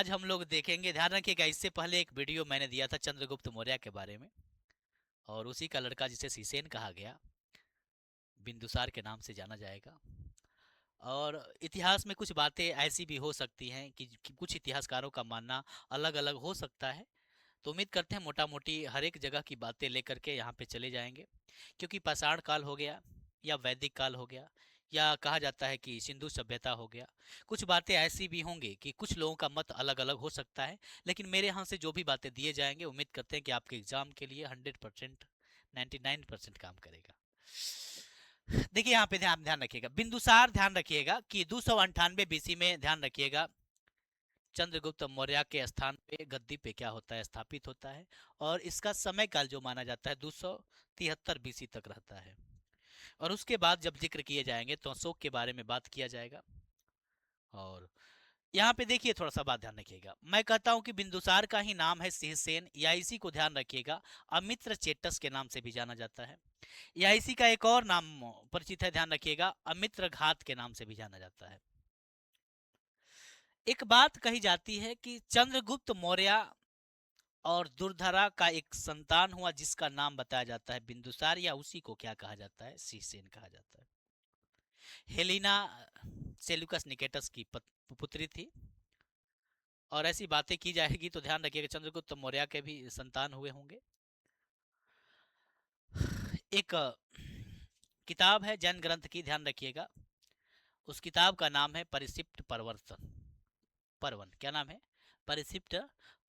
आज हम लोग देखेंगे, ध्यान रखिएगा, इससे पहले एक वीडियो मैंने दिया था चंद्रगुप्त मौर्य के बारे में, और उसी का लड़का जिसे सीसेन कहा गया, बिंदुसार के नाम से जाना जाएगा। और इतिहास में कुछ बातें ऐसी भी हो सकती हैं कि कुछ इतिहासकारों का मानना अलग अलग हो सकता है। तो उम्मीद करते हैं मोटा मोटी हर एक जगह की बातें लेकर के यहाँ पे चले जाएंगे, क्योंकि पाषाण काल हो गया या वैदिक काल हो गया या कहा जाता है कि सिंधु सभ्यता हो गया, कुछ बातें ऐसी भी होंगी कि कुछ लोगों का मत अलग अलग हो सकता है। लेकिन मेरे यहाँ से जो भी बातें दिए जाएंगे, उम्मीद करते हैं कि आपके एग्जाम के लिए 100%, 99% काम करेगा। देखिए यहाँ पे ध्यान ध्यान रखिएगा, बिंदुसार, ध्यान रखिएगा कि 298 BC में, ध्यान रखिएगा, चंद्रगुप्त मौर्य के स्थान पे गद्दी पे क्या होता है, स्थापित होता है। और इसका समय काल जो माना जाता है 273 BC तक रहता है। और उसके बाद जब जिक्र किए जाएंगे तो अशोक के बारे में बात किया जाएगा। और यहाँ पे देखिए, थोड़ा सा बात ध्यान रखिएगा, मैं कहता हूँ कि बिंदुसार का ही नाम है सिंहसेन, या इसी को ध्यान रखिएगा अमित्र चेटस के नाम से भी जाना जाता है, या इसी का एक और नाम परिचित है, ध्यान रखिएगा, अमित्र घात के नाम से भी जाना जाता है। एक बात कही जाती है कि चंद्रगुप्त मौर्य और दुर्धरा का एक संतान हुआ जिसका नाम बताया जाता है बिंदुसार, या उसी को क्या कहा जाता है, सीसेन कहा जाता है। हेलिना सेल्यूकस निकेटस की पुत्री थी। और ऐसी बातें की जाएगी तो ध्यान रखिएगा चंद्रगुप्त मौर्य के भी संतान हुए होंगे। एक किताब है जैन ग्रंथ की, ध्यान रखिएगा, उस किताब का नाम है परिशिष्ट परवर्तन पर्वन। क्या नाम है? परिशिष्ट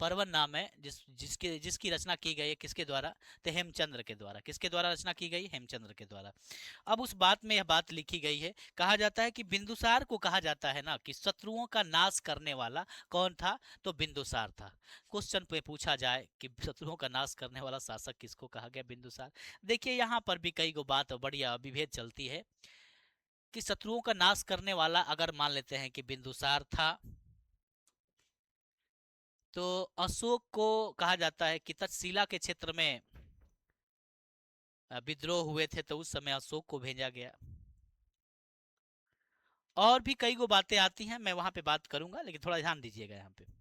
पर्वन नाम है, जिसकी रचना की गई है किसके द्वारा? तो हेमचंद्र के द्वारा। किसके द्वारा रचना की गई? हेमचंद्र के द्वारा। अब उस बात में यह बात लिखी गई है, कहा जाता है कि बिंदुसार को कहा जाता है ना कि शत्रुओं का नाश करने वाला कौन था? तो बिंदुसार था। क्वेश्चन पे पूछा जाए कि शत्रुओं का नाश करने वाला शासक किसको कहा गया? बिंदुसार। देखिए यहाँ पर भी कई गो बात बढ़िया विभेद चलती है कि शत्रुओं का नाश करने वाला अगर मान लेते हैं कि बिंदुसार था, तो अशोक को कहा जाता है कि तक्षशिला के क्षेत्र में विद्रोह हुए थे, तो उस समय अशोक को भेजा गया। और भी कई गो बातें आती हैं, मैं वहां पे बात करूंगा, लेकिन थोड़ा ध्यान दीजिएगा यहाँ पे।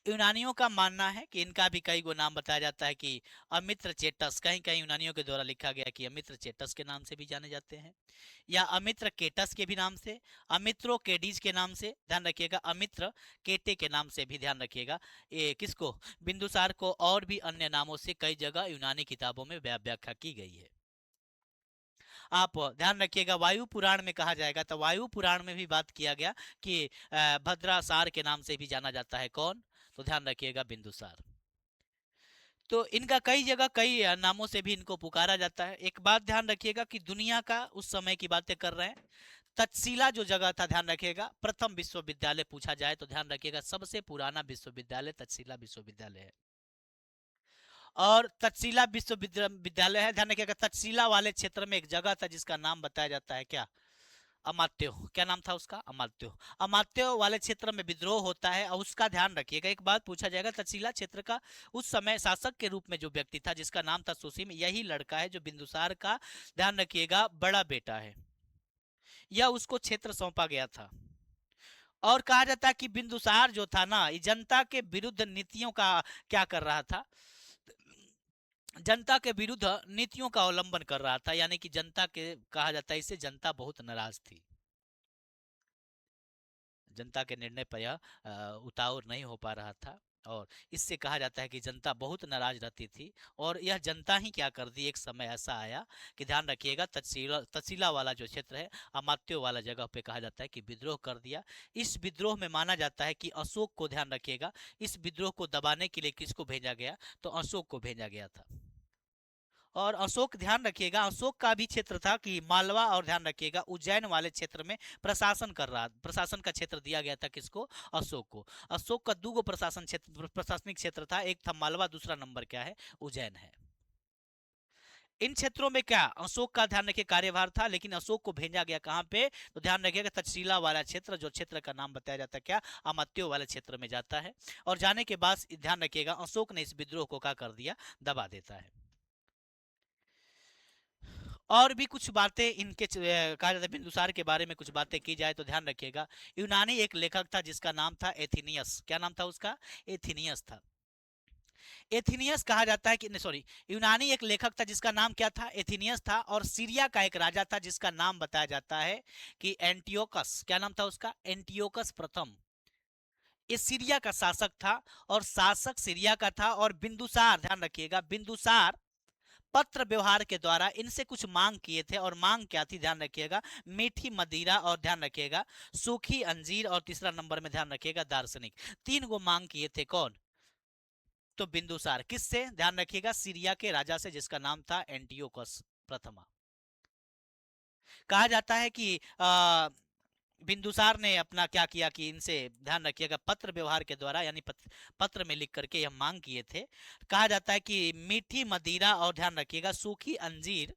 यूनानियों का मानना है कि इनका भी कई गो नाम बताया जाता है कि अमित्र चेटस, कहीं कहीं यूनानियों के द्वारा लिखा गया कि अमित्र चेटस के नाम से भी जाने जाते हैं, या अमित्र केटस के भी नाम से, अमित्रो केडीज के नाम से, ध्यान रखिएगा, अमित्र केटे के नाम से भी, ध्यान रखिएगा, ये किसको? बिंदुसार को। और भी अन्य नामों से कई जगह यूनानी किताबों में व्याख्या की गई है। आप ध्यान रखिएगा, वायु पुराण में कहा जाएगा, तो वायु पुराण में भी बात किया गया कि भद्रासार के नाम से भी जाना जाता है। कौन? तो ध्यान रखिएगा, बिंदुसार। तो इनका कई जगह कई नामों से भी इनको पुकारा जाता है। एक बात ध्यान रखिएगा कि दुनिया का उस समय की बातें कर रहे हैं, तक्षशिला जो जगह था, ध्यान रखिएगा, प्रथम विश्वविद्यालय पूछा जाए तो ध्यान रखिएगा सबसे पुराना विश्वविद्यालय तक्षशिला विश्वविद्यालय है। और तक्षशिला विश्वविद्यालय है, ध्यान रखिएगा, तक्षशिला वाले क्षेत्र में एक जगह था जिसका नाम बताया जाता है क्या? अमात्यो। क्या नाम था उसका? अमात्यो। अमात्यो वाले क्षेत्र में विद्रोह होता है, और उसका ध्यान रखिएगा, एक बात पूछा जाएगा, तक्षशिला क्षेत्र का उस समय शासक के रूप में जो व्यक्ति था जिसका नाम था सुसीम, यही लड़का है जो बिंदुसार का, ध्यान रखिएगा, बड़ा बेटा है। यह उसको क्षेत्र सौंपा गया था। और कहा जाता है कि बिंदुसार जो था ना, ये जनता के विरुद्ध नीतियों का क्या कर रहा था? जनता के विरुद्ध नीतियों का अवलंबन कर रहा था, यानी कि जनता के, कहा जाता है इससे, जनता बहुत नाराज थी। जनता के निर्णय पर यह उतावर नहीं हो पा रहा था, और इससे कहा जाता है कि जनता बहुत नाराज रहती थी। और यह जनता ही क्या कर दी, एक समय ऐसा आया कि ध्यान रखिएगा, तक्षशिला वाला जो क्षेत्र है, अमात्यो वाला जगह पे, कहा जाता है कि विद्रोह कर दिया। इस विद्रोह में माना जाता है कि अशोक को, ध्यान रखिएगा, इस विद्रोह को दबाने के लिए किसको भेजा गया? तो अशोक को भेजा गया था। और अशोक, ध्यान रखिएगा, अशोक का भी क्षेत्र था कि मालवा, और ध्यान रखिएगा उज्जैन वाले क्षेत्र में प्रशासन कर रहा, प्रशासन का क्षेत्र दिया गया था किसको? अशोक को। अशोक का दो प्रशासन क्षेत्र, प्रशासनिक क्षेत्र था, एक था मालवा, दूसरा नंबर क्या है? उज्जैन है। इन क्षेत्रों में क्या अशोक का, ध्यान रखिए, कार्यभार था, लेकिन अशोक को भेजा गया कहां पे? तो ध्यान रखिएगा तक्षशिला वाला क्षेत्र, जो क्षेत्र का नाम बताया जाता है क्या? अमात्यो वाले क्षेत्र में जाता है। और जाने के बाद ध्यान रखिएगा अशोक ने इस विद्रोह को क्या कर दिया? दबा देता है। और भी कुछ बातें इनके कहा जाता है बिंदुसार के बारे में कुछ बातें की जाए तो ध्यान रखिएगा। यूनानी एक लेखक था जिसका नाम था एथिनियस। क्या नाम था उसका? एथिनियस था। एथिनियस कहा जाता है कि सॉरी, यूनानी एक लेखक था जिसका नाम क्या था? एथिनियस था। और सीरिया का एक राजा था जिसका नाम बताया जाता है कि एंटियोकस। क्या नाम था उसका? एंटियोकस प्रथम। ये सीरिया का शासक था और शासक सीरिया का था। और बिंदुसार, ध्यान रखिएगा, बिंदुसार पत्र व्यवहार के द्वारा इनसे कुछ मांग किए थे। और मांग क्या थी? ध्यान रखिएगा, मीठी मदिरा, और ध्यान रखिएगा सूखी अंजीर, और तीसरा नंबर में ध्यान रखिएगा दार्शनिक। तीन गो मांग किए थे। कौन? तो बिंदुसार। किससे? ध्यान रखिएगा सीरिया के राजा से जिसका नाम था एंटियोकस प्रथमा। कहा जाता है कि बिंदुसार ने अपना क्या किया कि इनसे, ध्यान रखिएगा, पत्र व्यवहार के द्वारा यानी पत्र में लिख करके यह मांग किए थे। कहा जाता है कि मीठी मदिरा और ध्यान रखिएगा सूखी अंजीर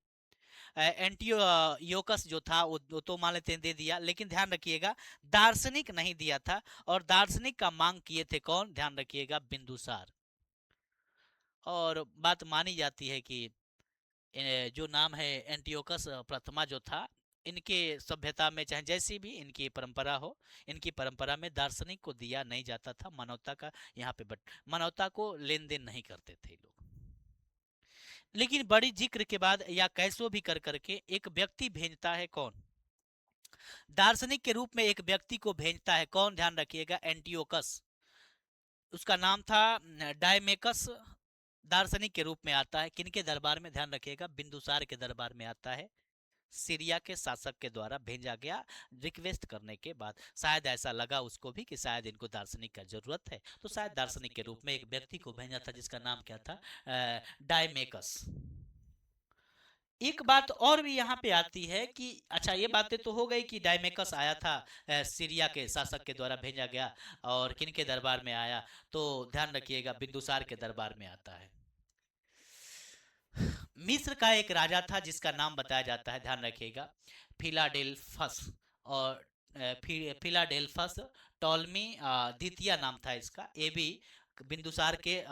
एंटियोकस जो था वो तो मान लेते हैं दे दिया, लेकिन ध्यान रखिएगा दार्शनिक नहीं दिया था। और दार्शनिक का मांग किए थे कौन? ध्यान रखिएगा बिंदुसार। और बात मानी जाती है कि जो नाम है एंटियोकस प्रथमा जो था, इनके सभ्यता में चाहे जैसी भी इनकी परंपरा हो, इनकी परंपरा में दार्शनिक को दिया नहीं जाता था, मानवता का यहाँ पे बट मानवता को लेन देन नहीं करते थे लोग। लेकिन बड़ी जिक्र के बाद या कैसो भी कर करके एक व्यक्ति भेजता है। कौन? दार्शनिक के रूप में एक व्यक्ति को भेजता है। कौन? ध्यान रखिएगा एंटियोकस। उसका नाम था डायमेकस। दार्शनिक के रूप में आता है किनके दरबार में? ध्यान रखिएगा बिंदुसार के दरबार में आता है। सीरिया के शासक के द्वारा भेजा गया रिक्वेस्ट करने के बाद। शायद ऐसा लगा उसको भी कि शायद इनको दार्शनिक का जरूरत है, तो शायद दार्शनिक के रूप में एक व्यक्ति को भेजा था जिसका नाम क्या था? डायमेकस। एक बात और भी यहाँ पे आती है कि अच्छा, ये बातें तो हो गई कि डायमेकस आया था, सीरिया के शासक के द्वारा भेजा गया। और किनके दरबार में आया? तो ध्यान रखिएगा बिंदुसार के दरबार में आता है। मिस्र का एक राजा था जिसका नाम बताया जाता है, ध्यान रखिएगा, फिलाडेल्फस। और फिलाडेल्फस टॉलमी द्वितीय नाम था इसका। ये भी बिंदुसार के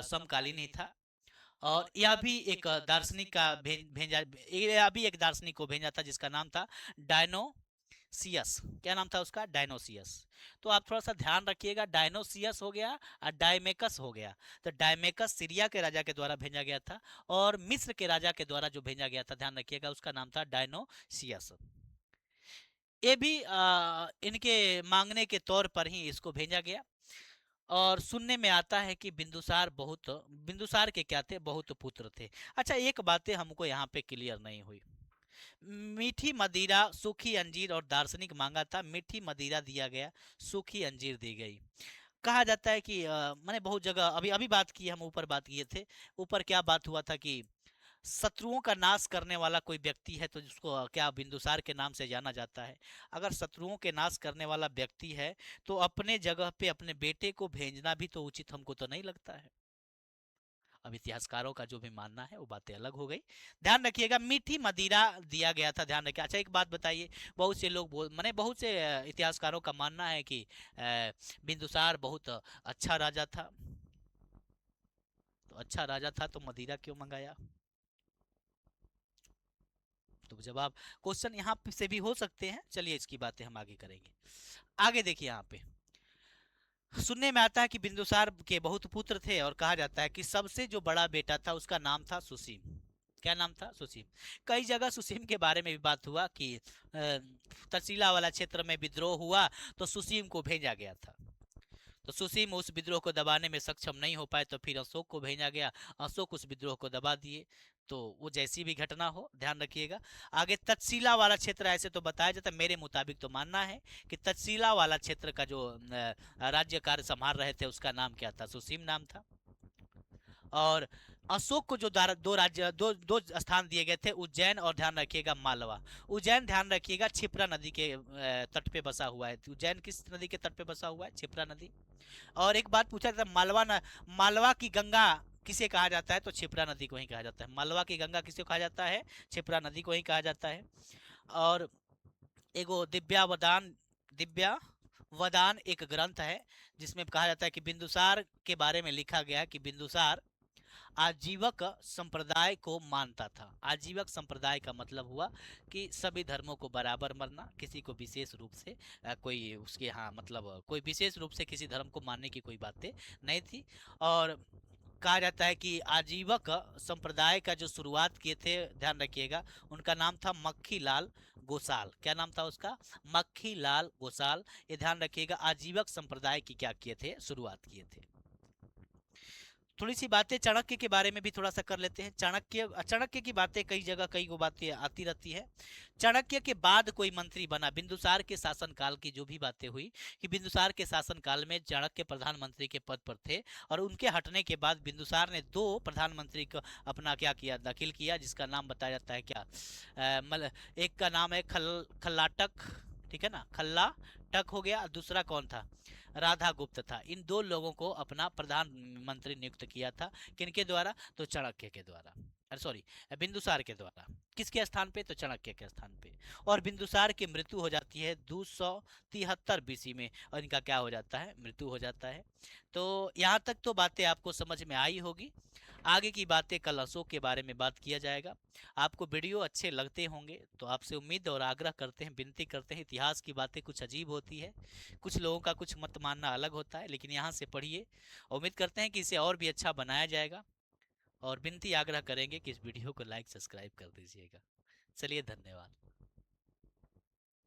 समकालीन ही था। और यह भी एक दार्शनिक का भेजा, यह भी एक दार्शनिक को भेजा था जिसका नाम था डायनोसियस। क्या नाम था उसका? डायनोसियस। तो आप थोड़ा सा ध्यान रखिएगा, डायनोसियस हो गया और डायमेकस हो गया। तो डायमेकस सीरिया के राजा के द्वारा भेजा गया था, और मिस्र के राजा के द्वारा जो भेजा गया था, ध्यान रखिएगा, उसका नाम था डायनोसियस। ये भी इनके मांगने के तौर पर ही इसको भेजा गया। और सुनने में आता है कि बिंदुसार के क्या थे? बहुत पुत्र थे। अच्छा, एक बातें हमको यहाँ पे क्लियर नहीं हुई। मीठी मदिरा, सूखी अंजीर और दार्शनिक मांगा था, मीठी मदिरा दिया गया, सूखी अंजीर दी गई। कहा जाता है कि मैंने बहुत जगह अभी अभी बात की, हम ऊपर बात किए थे। ऊपर क्या बात हुआ था कि शत्रुओं का नाश करने वाला कोई व्यक्ति है तो जिसको क्या बिंदुसार के नाम से जाना जाता है। अगर शत्रुओं के नाश करने वाला व्यक्ति है तो अपने जगह पे अपने बेटे को भेजना भी तो उचित हमको तो नहीं लगता है। अब इतिहासकारों का जो भी मानना है वो बातें अलग हो गई। ध्यान रखिएगा मीठी मदिरा दिया गया था, ध्यान रखिए। अच्छा, एक बात बताइए, बहुत से लोग माने बहुत से इतिहासकारों का मानना है कि बिंदुसार बहुत अच्छा राजा था। तो अच्छा राजा था तो मदिरा क्यों मंगाया? तो जवाब, क्वेश्चन यहाँ से भी हो सकते हैं। चलिए इसकी बातें हम आगे करेंगे। आगे देखिए, यहाँ पे सुनने में आता है कि बिंदुसार के बहुत पुत्र थे और कहा जाता है कि सबसे जो बड़ा बेटा था उसका नाम था सुसीम। क्या नाम था? सुसीम। कई जगह सुसीम के बारे में भी बात हुआ कि तर्शीला वाला क्षेत्र में विद्रोह हुआ तो सुसीम को भेजा गया था। तो सुसीम उस विद्रोह को दबाने में सक्षम नहीं हो पाए तो फिर अशोक को भेजा गया। अशोक उस विद्रोह को दबा दिए। तो वो जैसी भी घटना हो, ध्यान रखिएगा। आगे तक्षशिला वाला क्षेत्र ऐसे तो बताया जाता है, मेरे मुताबिक तो मानना है कि तक्षशिला वाला क्षेत्र का जो राज्य कार्य संभाल रहे थे उसका नाम क्या था? सुसीम नाम था। और अशोक को जो दो राज्य दो स्थान दिए गए थे, उज्जैन और ध्यान रखिएगा मालवा। उज्जैन ध्यान रखिएगा क्षिप्रा नदी के तट पे बसा हुआ है। उज्जैन किस नदी के तट पे बसा हुआ है? क्षिप्रा नदी। और एक बात पूछा था, मालवा की गंगा किसे कहा जाता है? तो क्षिप्रा नदी को ही कहा जाता है। मालवा की गंगा किसे कहा जाता है? क्षिप्रा नदी को ही कहा जाता है। और एगो दिव्या वदान एक ग्रंथ है जिसमें कहा जाता है कि बिंदुसार के बारे में लिखा गया है कि बिंदुसार आजीवक संप्रदाय को मानता था। आजीवक संप्रदाय का मतलब हुआ कि सभी धर्मों को बराबर मानना, किसी को विशेष रूप से कोई उसके हाँ मतलब कोई विशेष रूप से किसी धर्म को मानने की कोई बातें नहीं थी। और कहा जाता है कि आजीवक संप्रदाय का जो शुरुआत किए थे, ध्यान रखिएगा, उनका नाम था मक्खी लाल गोसाल। क्या नाम था उसका? मक्खी लाल गोसाल। ये ध्यान रखिएगा, आजीवक संप्रदाय की क्या किए थे? शुरुआत किए थे। थोड़ी सी बातें चाणक्य के बारे में भी थोड़ा सा कर लेते हैं। चाणक्य चाणक्य की बातें कई जगह कई गो बातें आती रहती है। चाणक्य के बाद कोई मंत्री बना, बिंदुसार के शासनकाल की जो भी बातें हुई कि बिंदुसार के शासनकाल में चाणक्य प्रधानमंत्री के पद पर थे, और उनके हटने के बाद बिंदुसार ने दो प्रधानमंत्री को अपना क्या किया? दाखिल किया, जिसका नाम बताया जाता है क्या? एक का नाम है खल्लाटक, ठीक है ना, खल्लाटक हो गया। दूसरा कौन था? राधा गुप्त था। इन दो लोगों को अपना प्रधानमंत्री नियुक्त किया था। किनके द्वारा? तो चाणक्य के द्वारा, अरे सॉरी, बिंदुसार के द्वारा। किसके स्थान पे? तो चाणक्य के स्थान पे। और बिंदुसार की मृत्यु हो जाती है 273 बीसी में, और इनका क्या हो जाता है? मृत्यु हो जाता है। तो यहाँ तक तो बातें आपको समझ में आई होगी। आगे की बातें कल अशोक के बारे में बात किया जाएगा। आपको वीडियो अच्छे लगते होंगे, तो आपसे उम्मीद और आग्रह करते हैं, विनती करते हैं, इतिहास की बातें कुछ अजीब होती है, कुछ लोगों का कुछ मत मानना अलग होता है, लेकिन यहाँ से पढ़िए। उम्मीद करते हैं कि इसे और भी अच्छा बनाया जाएगा, और विनती आग्रह करेंगे कि इस वीडियो को लाइक सब्सक्राइब कर दीजिएगा। चलिए, धन्यवाद।